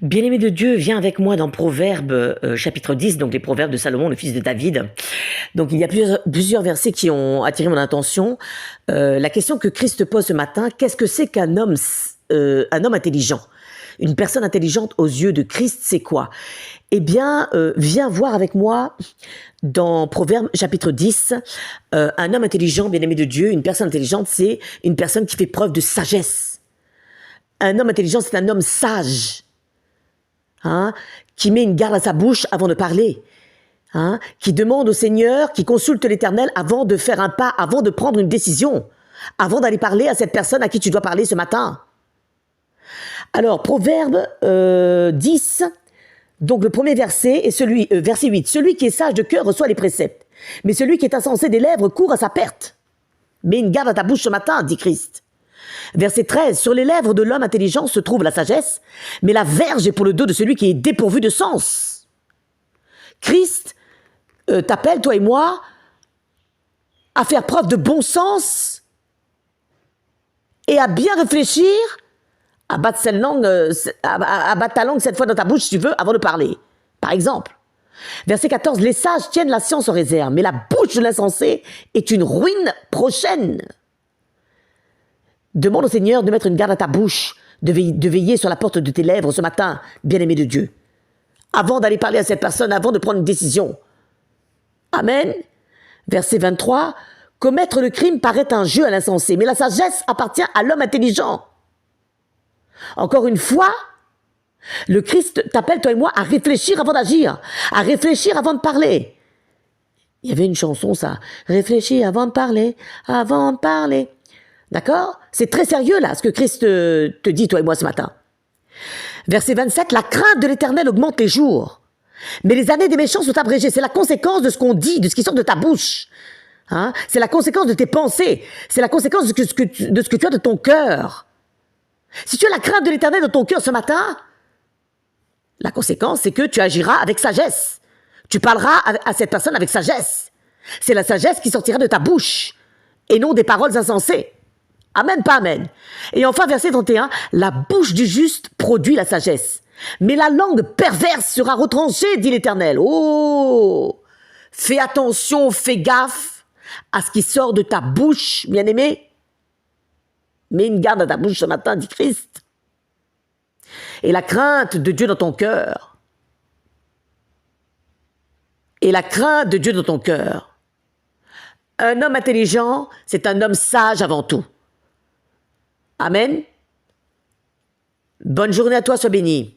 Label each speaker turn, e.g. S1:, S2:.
S1: Bien-aimé de Dieu, viens avec moi dans Proverbes chapitre 10, donc les Proverbes de Salomon, le fils de David. Donc il y a plusieurs versets qui ont attiré mon attention. La question que Christ pose ce matin, qu'est-ce que c'est qu'un homme, un homme intelligent? Une personne intelligente aux yeux de Christ, c'est quoi? Eh bien, viens voir avec moi dans Proverbes chapitre 10, un homme intelligent, bien-aimé de Dieu, une personne intelligente, c'est une personne qui fait preuve de sagesse. Un homme intelligent, c'est un homme sage. Qui met une garde à sa bouche avant de parler, qui demande au Seigneur, qui consulte l'Éternel avant de faire un pas, avant de prendre une décision, avant d'aller parler à cette personne à qui tu dois parler ce matin. Alors, Proverbe 10, donc le premier verset, est verset 8. Celui qui est sage de cœur reçoit les préceptes, mais celui qui est insensé des lèvres court à sa perte. Mets une garde à ta bouche ce matin, dit Christ. Verset 13, sur les lèvres de l'homme intelligent se trouve la sagesse, mais la verge est pour le dos de celui qui est dépourvu de sens. Christ t'appelle, toi et moi, à faire preuve de bon sens et à bien réfléchir, à battre ta langue 7 fois dans ta bouche si tu veux, avant de parler. Par exemple, verset 14, les sages tiennent la science en réserve, mais la bouche de l'insensé est une ruine prochaine. Demande au Seigneur de mettre une garde à ta bouche, de veiller sur la porte de tes lèvres ce matin, bien-aimé de Dieu, avant d'aller parler à cette personne, avant de prendre une décision. Amen. Verset 23, commettre le crime paraît un jeu à l'insensé, mais la sagesse appartient à l'homme intelligent. Encore une fois, le Christ t'appelle, toi et moi, à réfléchir avant d'agir, à réfléchir avant de parler. Il y avait une chanson, ça. Réfléchis avant de parler, avant de parler. D'accord? C'est très sérieux là, ce que Christ te dit, toi et moi, ce matin. Verset 27, la crainte de l'Éternel augmente les jours, mais les années des méchants sont abrégées. C'est la conséquence de ce qu'on dit, de ce qui sort de ta bouche. C'est la conséquence de tes pensées. C'est la conséquence de ce que tu as de ton cœur. Si tu as la crainte de l'Éternel dans ton cœur ce matin, la conséquence, c'est que tu agiras avec sagesse. Tu parleras à cette personne avec sagesse. C'est la sagesse qui sortira de ta bouche et non des paroles insensées. Amen, pas amen. Et enfin, verset 31, la bouche du juste produit la sagesse, mais la langue perverse sera retranchée, dit l'Éternel. Oh! Fais attention, fais gaffe à ce qui sort de ta bouche, bien-aimé. Mets une garde à ta bouche ce matin, dit Christ. Et la crainte de Dieu dans ton cœur. Et la crainte de Dieu dans ton cœur. Un homme intelligent, c'est un homme sage avant tout. Amen. Bonne journée à toi, sois béni.